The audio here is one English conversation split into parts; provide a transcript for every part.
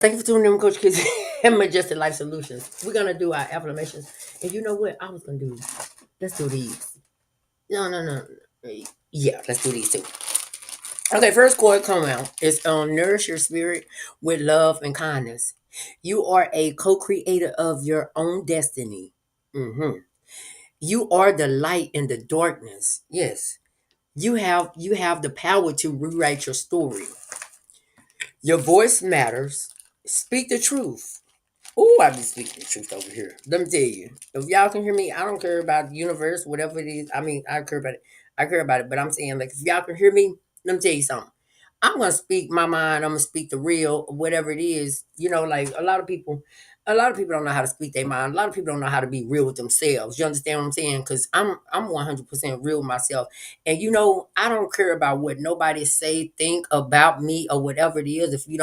Thank you for tuning in, Coach Kids and Majestic Life Solutions. We're gonna do our affirmations, and you know what? I was gonna do. Let's do these. No. Yeah, let's do these too. Okay, first chord come out is nourish your spirit with love and kindness. You are a co-creator of your own destiny. hmm You are the light in the darkness. Yes, you have the power to rewrite your story. Your voice matters. Speak the truth. Oh, I be speaking the truth over here. Let me tell you. If y'all can hear me, I don't care about the universe, whatever it is. I mean, I care about it. I care about it. But I'm saying, like, if y'all can hear me, let me tell you something. I'm gonna speak my mind. I'm gonna speak the real, whatever it is. Like a lot of people don't know how to speak their mind. A lot of people don't know how to be real with themselves. You understand what I'm saying? Because I'm 100% real with myself. And I don't care about what nobody say, think about me, or whatever it is. If you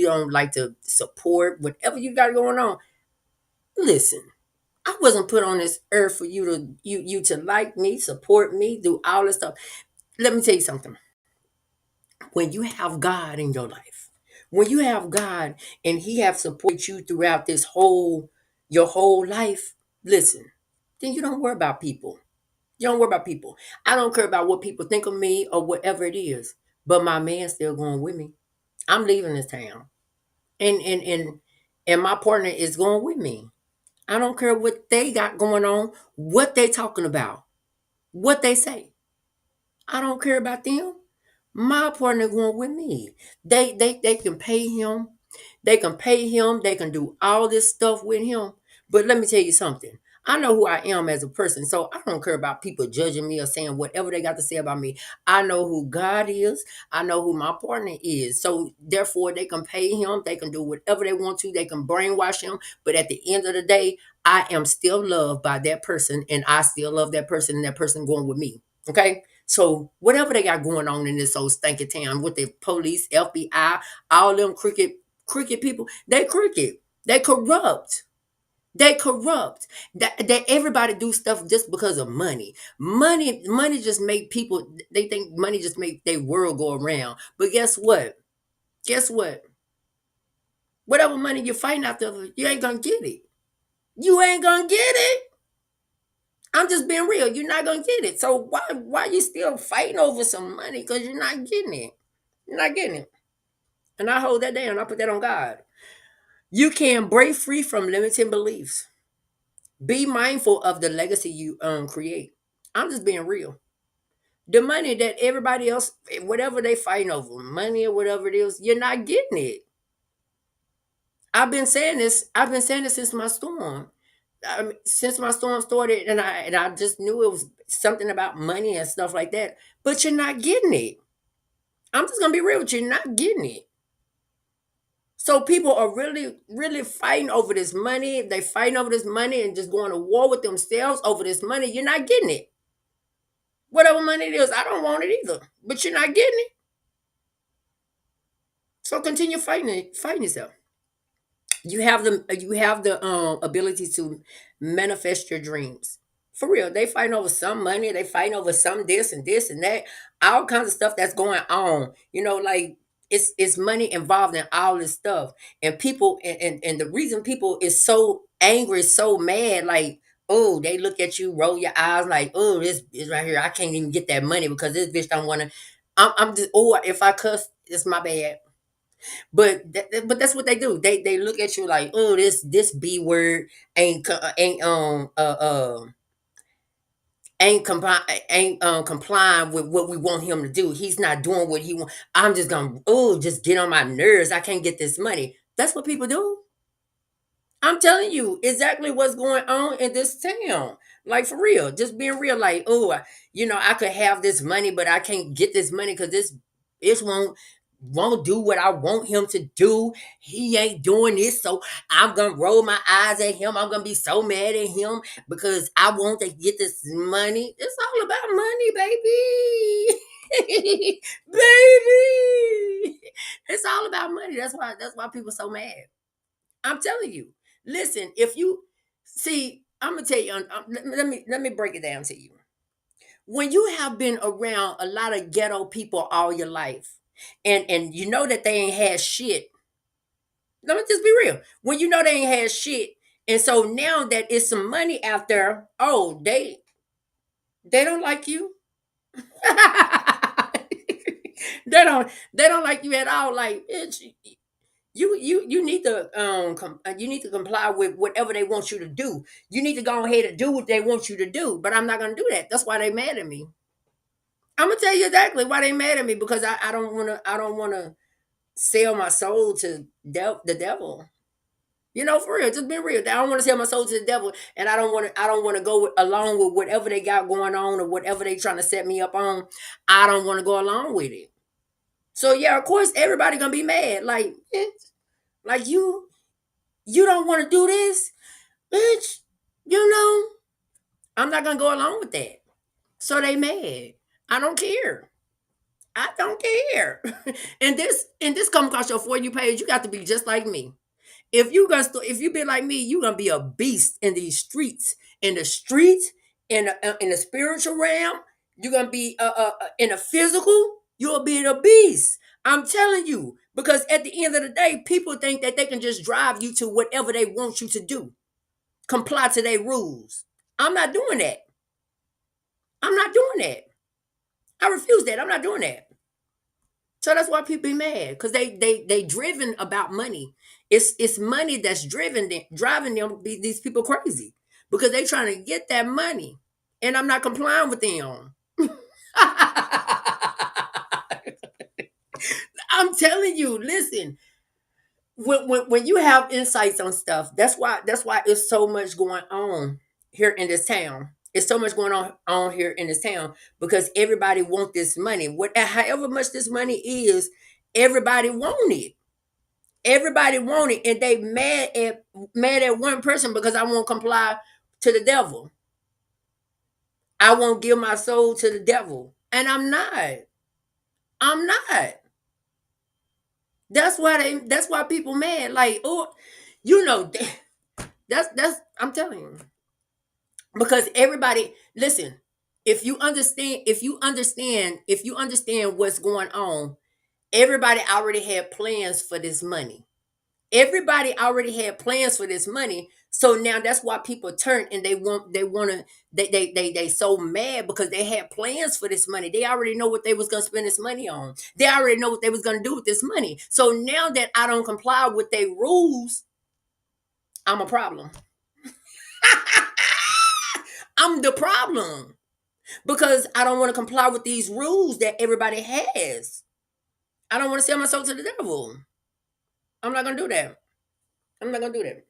don't like to support whatever you got going on, listen. I wasn't put on this earth for you to like me, support me, do all this stuff. Let me tell you something. When you have God in your life, when you have God and He have supported you throughout your whole life, listen, then you don't worry about people. You don't worry about people. I don't care about what people think of me or whatever it is. But my man's still going with me. I'm leaving this town. And my partner is going with me. I don't care what they got going on, what they talking about, what they say. I don't care about them. My partner going with me. They can pay him. They can pay him. They can do all this stuff with him. But let me tell you something. I know who I am as a person, so I don't care about people judging me or saying whatever they got to say about me. I know who God is. I know who my partner is. So therefore, they can pay him. They can do whatever they want to. They can brainwash him. But at the end of the day, I am still loved by that person, and I still love that person, and that person going with me. Okay. So whatever they got going on in this old stinking town with the police, FBI, all them crooked people, they crooked. They corrupt. They corrupt. That everybody do stuff just because of money. Money just make people. They think money just make their world go around. But guess what? Guess what? Whatever money you're fighting after, you ain't gonna get it. You ain't gonna get it. I'm just being real. You're not gonna get it. So why you still fighting over some money? Because you're not getting it. You're not getting it. And I hold that down. I put that on God. You can break free from limiting beliefs. Be mindful of the legacy you create. I'm just being real. The money that everybody else, whatever they fighting over, money or whatever it is, you're not getting it. I've been saying this. I've been saying this since my storm. Since my storm started, and I just knew it was something about money and stuff like that. But you're not getting it. I'm just gonna be real with you. You're not getting it. So people are really, really fighting over this money. They fighting over this money and just going to war with themselves over this money. You're not getting it. Whatever money it is, I don't want it either. But you're not getting it. So continue fighting it, fighting yourself. You have the ability to manifest your dreams. For real, they fighting over some money, they fighting over some this and that, all kinds of stuff that's going on. Like it's money involved in all this stuff, and people, and the reason people is so angry, so mad, like, oh, they look at you, roll your eyes, like, oh, this is right here. I can't even get that money because this bitch don't want to. I'm just, oh, if I cuss, it's my bad. But that's what they do. They look at you like, oh, this B word ain't complying with what we want him to do. He's not doing what he want. I'm just gonna just get on my nerves. I can't get this money. That's what people do. I'm telling you exactly what's going on in this town. Like for real, just being real. Like, I could have this money, but I can't get this money because this won't do what I want him to do. He ain't doing this, so I'm gonna roll my eyes at him. I'm gonna be so mad at him because I want to get this money. It's all about money, baby. Baby. It's all about money. That's why people so mad. I'm telling you. Listen, if you see, I'm gonna tell you. Let me break it down to you. When you have been around a lot of ghetto people all your life, and you know that they ain't had shit, Let me just be real. When you know they ain't had shit, and so now that it's some money out there, oh, they don't like you. They don't like you at all. Like, bitch, you need to you need to comply with whatever they want you to do. You need to go ahead and do what they want you to do. But I'm not gonna do that. That's why they mad at me. I'm gonna tell you exactly why they mad at me, because I don't wanna sell my soul to the devil. For real, just being real. I don't want to sell my soul to the devil, and I don't want to go along with whatever they got going on or whatever they trying to set me up on. I don't want to go along with it. So yeah, of course, everybody gonna be mad. Like, like you don't want to do this, bitch. You know, I'm not gonna go along with that. So they mad. I don't care. I don't care. and this come across your For You page, you got to be just like me. If you be like me, you gonna be a beast in these streets, in the streets, in the spiritual realm. You're gonna be in a physical. You'll be a beast. I'm telling you, because at the end of the day, people think that they can just drive you to whatever they want you to do, comply to their rules. I'm not doing that. I'm not doing that. I refuse that. I'm not doing that. So that's why people be mad, because they driven about money. It's money that's driving them these people crazy, because they trying to get that money, and I'm not complying with them. I'm telling you, listen. When you have insights on stuff, that's why it's so much going on here in this town. It's so much going on here in this town, because everybody want this money. However much this money is, everybody want it. Everybody want it, and they mad at one person because I won't comply to the devil. I won't give my soul to the devil, and I'm not. I'm not. That's why people mad. Like, oh, you know, that's I'm telling you. Because everybody, listen, if you understand what's going on, everybody already had plans for this money. Everybody already had plans for this money. So now that's why people turn, and they so mad, because they had plans for this money. They already know what they was gonna spend this money on. They already know what they was gonna do with this money. So now that I don't comply with their rules, I'm a problem. I'm the problem, because I don't want to comply with these rules that everybody has. I don't want to sell my soul to the devil. I'm not gonna do that. I'm not gonna do that.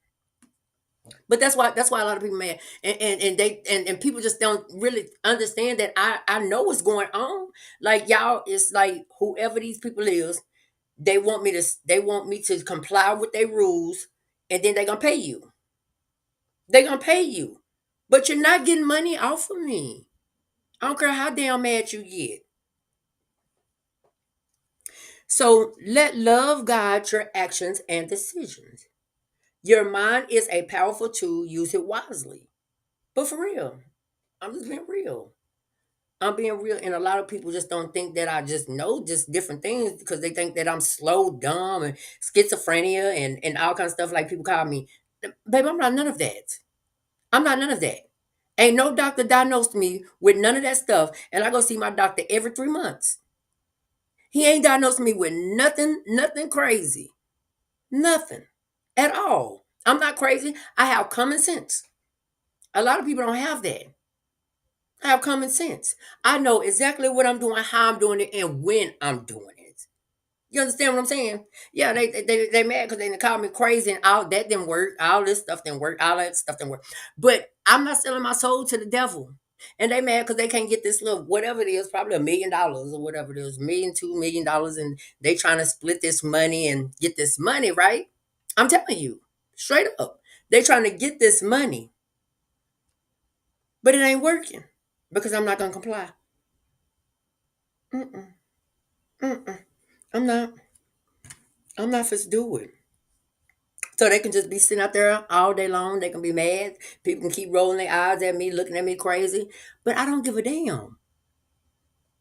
But that's why a lot of people mad, and people just don't really understand that I know what's going on. Like, y'all, it's like whoever these people is, they want me to comply with their rules, and then they're gonna pay you. They're gonna pay you, but you're not getting money off of me. I don't care how damn mad you get. So let love guide your actions and decisions. Your mind is a powerful tool. Use it wisely. But for real, I'm just being real. I'm being real, and a lot of people just don't think that I just know just different things, because they think that I'm slow, dumb, and schizophrenia, and all kinds of stuff like people call me. Baby, I'm not none of that. I'm not none of that. Ain't no doctor diagnosed me with none of that stuff, and I go see my doctor every 3 months. He ain't diagnosed me with nothing crazy, nothing at all. I'm not crazy. I have common sense. A lot of people don't have that. I have common sense. I know exactly what I'm doing, how I'm doing it, and when I'm doing it. You understand what I'm saying? Yeah, they mad because they call me crazy, and all that didn't work. All this stuff didn't work. All that stuff didn't work. But I'm not selling my soul to the devil. And they mad because they can't get this little whatever it is, probably $1 million or whatever it is, million, $2 million, and they trying to split this money and get this money, right? I'm telling you, straight up. They trying to get this money, but it ain't working, because I'm not gonna comply. Mm-mm, mm-mm. I'm not. I'm not supposed to do it. So they can just be sitting out there all day long. They can be mad. People can keep rolling their eyes at me, looking at me crazy. But I don't give a damn.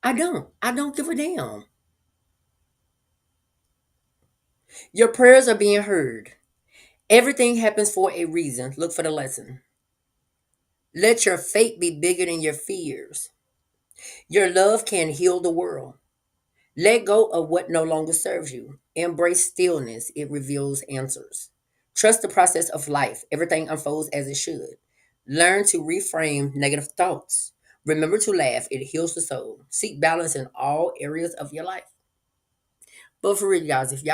I don't. I don't give a damn. Your prayers are being heard. Everything happens for a reason. Look for the lesson. Let your faith be bigger than your fears. Your love can heal the world. Let go of what no longer serves you. Embrace stillness, it reveals answers. Trust the process of life. Everything unfolds as it should. Learn to reframe negative thoughts. Remember to laugh, it heals the soul. Seek balance in all areas of your life. But for real, guys, if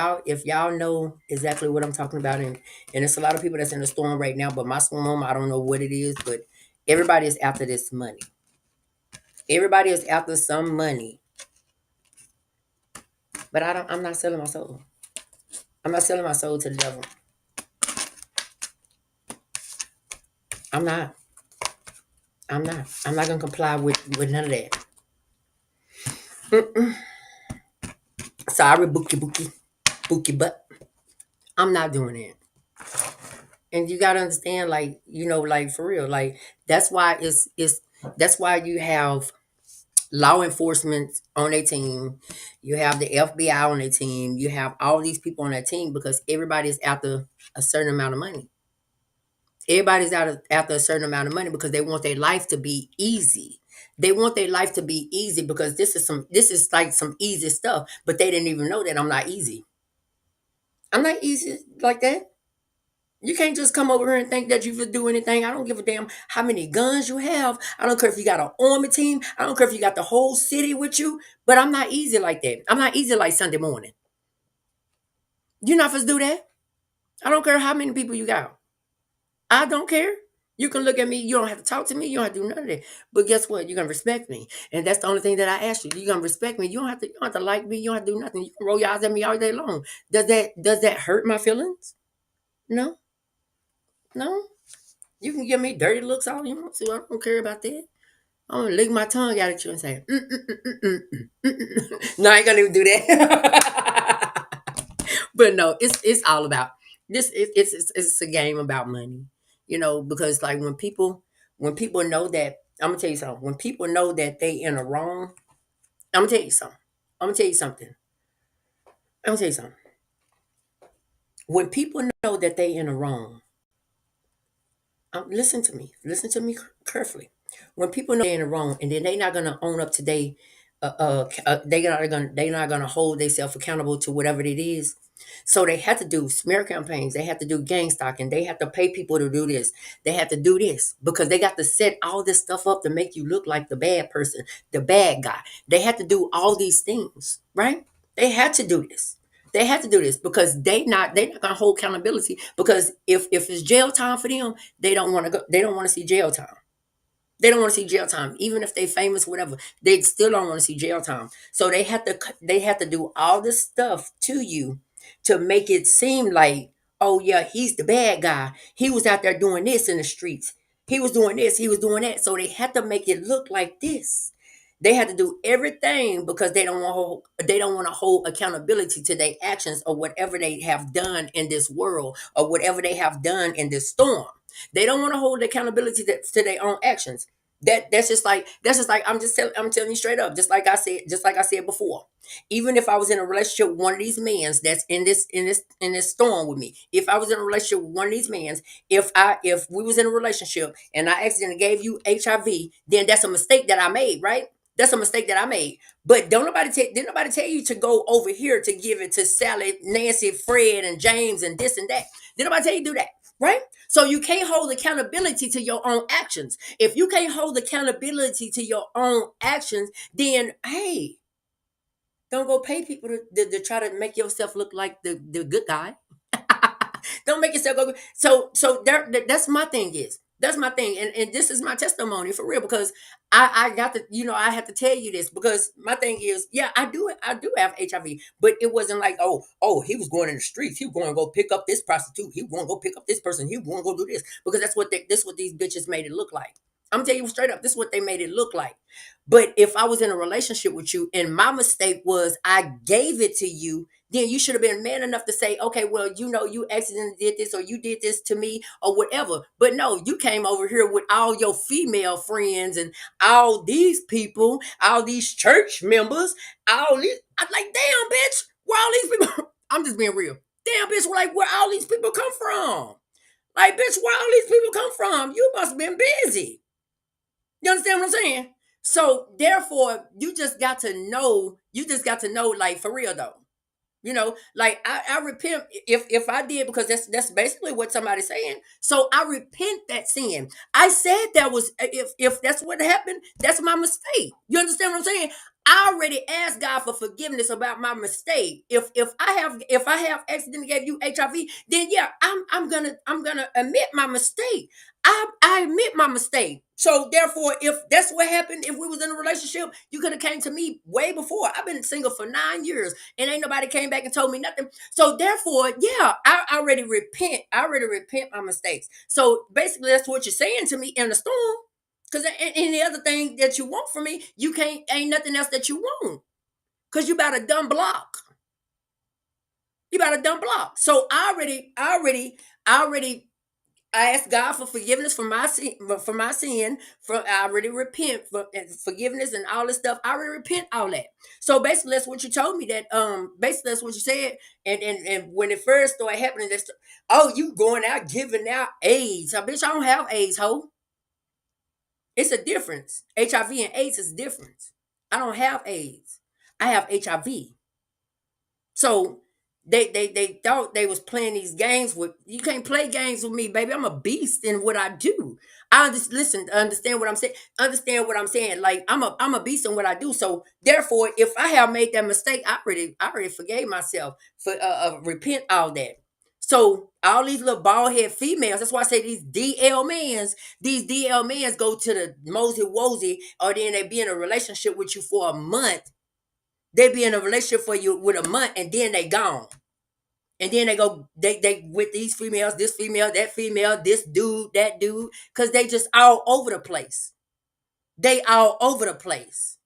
y'all know exactly what I'm talking about, and it's a lot of people that's in the storm right now, but my storm, I don't know what it is, but everybody is after this money. Everybody is after some money. But I'm not selling my soul. I'm not selling my soul to the devil. I'm not. I'm not. I'm not gonna comply with none of that. Mm-mm. Sorry, bookie butt. I'm not doing it. And you gotta understand, like, like for real, like that's why that's why you have law enforcement on their team, you have the FBI on their team, you have all these people on that team because everybody's after a certain amount of money. Everybody's after a certain amount of money because they want their life to be easy. They want their life to be easy because this is like some easy stuff, but they didn't even know that I'm not easy. I'm not easy like that. You can't just come over here and think that you can do anything. I don't give a damn how many guns you have. I don't care if you got an army team. I don't care if you got the whole city with you. But I'm not easy like that. I'm not easy like Sunday morning. You're not supposed to do that. I don't care how many people you got. I don't care. You can look at me. You don't have to talk to me. You don't have to do none of that. But guess what? You're gonna respect me, and that's the only thing that I ask you. You're gonna respect me. You don't have to. You don't have to like me. You don't have to do nothing. You can roll your eyes at me all day long. Does that hurt my feelings? No, no. You can give me dirty looks all you want to. I don't care about that. I'm gonna lick my tongue out at you and say, no, I ain't gonna even do that. But no, it's all about this. It's a game about money, because like when people know that, I'm gonna tell you something. When people know that they in the wrong, I'm gonna tell you something. I'm gonna tell you something. I'm gonna tell you something. When people know that they in the wrong, listen to me. Listen to me carefully. When people know they're in the wrong, and then they not gonna own up to they not gonna hold themselves accountable to whatever it is. So they have to do smear campaigns. They have to do gang stalking. They have to pay people to do this. They have to do this because they got to set all this stuff up to make you look like the bad person, the bad guy. They have to do all these things, right? They had to do this. They have to do this because they not gonna hold accountability because if it's jail time for them, they don't want to go. They don't want to see jail time. They don't want to see jail time, even if they famous, whatever. They still don't want to see jail time. So they have to do all this stuff to you to make it seem like, oh yeah, he's the bad guy. He was out there doing this in the streets. He was doing this. He was doing that. So they had to make it look like this. They had to do everything because they don't want to hold accountability to their actions or whatever they have done in this world or whatever they have done in this storm. They don't want to hold accountability to their own actions. That's just like I'm telling you straight up, just like I said before. Even if I was in a relationship with one of these mans that's in this storm with me, if I was in a relationship with one of these mans, if we was in a relationship and I accidentally gave you HIV, then that's a mistake that I made, right? That's a mistake that I made. But didn't nobody tell you to go over here to give it to Sally, Nancy, Fred, and James, and this and that. Didn't nobody tell you to do that, right? So you can't hold accountability to your own actions. If you can't hold accountability to your own actions, then hey, don't go pay people to try to make yourself look like the good guy. Don't make yourself go. That's my thing is. That's my thing. And this is my testimony for real because I got to, I have to tell you this because my thing is, yeah, I do have HIV, but it wasn't like, oh, he was going in the streets. He was going to go pick up this prostitute. He was going to go pick up this person. He was going to go do this because that's what these bitches made it look like. I'm telling you straight up, this is what they made it look like. But if I was in a relationship with you and my mistake was I gave it to you, then you should have been man enough to say, okay, well, you accidentally did this or you did this to me or whatever. But no, you came over here with all your female friends and all these people, all these church members, all these. I'm like, damn, bitch, where all these people? I'm just being real. Damn, bitch, like where all these people come from? Like, bitch, where all these people come from? You must have been busy. You understand what I'm saying? So therefore, you just got to know, like for real though. Like I repent if I did, because that's basically what somebody's saying. So I repent that sin. I said that was, if that's what happened, that's my mistake. You understand what I'm saying? I already asked God for forgiveness about my mistake. If I have accidentally gave you HIV, then yeah, I'm gonna admit my mistake. I admit my mistake. So therefore, if that's what happened, if we was in a relationship, you could have came to me way before. I've been single for 9 years and ain't nobody came back and told me nothing. So therefore, yeah, I already repent. I already repent my mistakes. So basically, that's what you're saying to me in the storm. Because any other thing that you want from me, you can't. Ain't nothing else that you want. Because you about a dumb block. You about a dumb block. So I ask God for forgiveness for my sin, For I already repent for forgiveness and all this stuff. I already repent all that. So basically, that's what you told me. That basically that's what you said. And when it first started happening, that's, oh, you going out giving out AIDS. Bitch, I don't have AIDS, ho. It's a difference. HIV and AIDS is different. I don't have AIDS. I have HIV. So they thought they was playing these games with you. Can't play games with me, baby. I'm a beast in what I do. I just listen, understand what I'm saying. Understand what I'm saying. Like I'm a beast in what I do. So therefore, if I have made that mistake, I already forgave myself for repent all that. So all these little bald head females, that's why I say these DL mans go to the mosey wozy, or then they be in a relationship with you for a month. They be in a relationship for you with a month, and then they gone. And then they go, they with these females, this female, that female, this dude, that dude, because they just all over the place. They all over the place.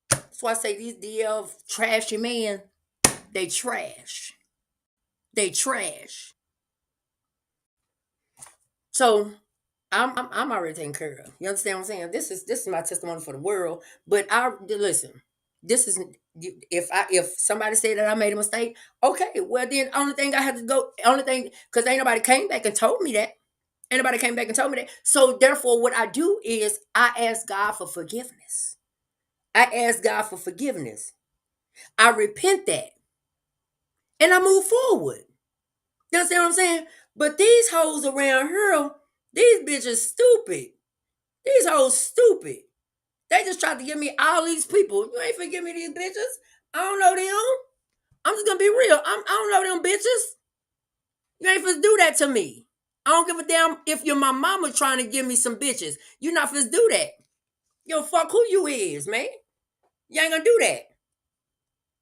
That's why I say these DL trashy men, they trash. They trash. So I'm already taken care of. You understand what I'm saying? This is my testimony for the world. But I listen. This is if somebody said that I made a mistake, okay. Well, then only thing I had to go, only thing, because ain't nobody came back and told me that. Ain't nobody came back and told me that. So therefore, what I do is I ask God for forgiveness. I ask God for forgiveness. I repent that, and I move forward. You understand what I'm saying? But these hoes around here, these bitches stupid. These hoes stupid. They just tried to give me all these people. You ain't finna give me these bitches. I don't know them. I'm just gonna be real. I don't know them bitches. You ain't finna do that to me. I don't give a damn if you're my mama trying to give me some bitches. You not finna do that. Yo, fuck who you is, man. You ain't gonna do that.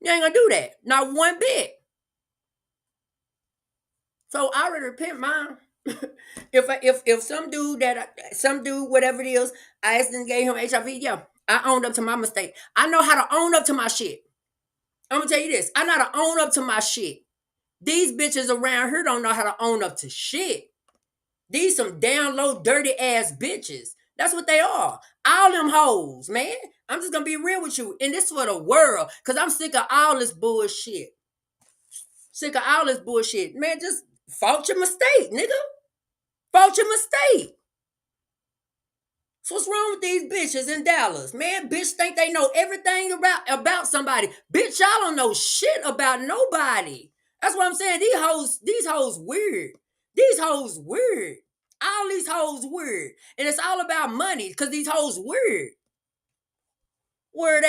You ain't gonna do that. Not one bit. So I already repent mine. If some dude whatever it is, I accidentally gave him HIV. Yeah, I owned up to my mistake. I know how to own up to my shit. I'm gonna tell you this. I know how to own up to my shit. These bitches around here don't know how to own up to shit. These some down low, dirty ass bitches. That's what they are. All them hoes, man. I'm just gonna be real with you. And this for the world. Cause I'm sick of all this bullshit. Sick of all this bullshit. Man, just fault your mistake, nigga. Fault your mistake. So what's wrong with these bitches in Dallas? Man, bitch think they know everything about somebody. Bitch, y'all don't know shit about nobody. That's what I'm saying. These hoes weird. These hoes weird. All these hoes weird. And it's all about money because these hoes weird. Word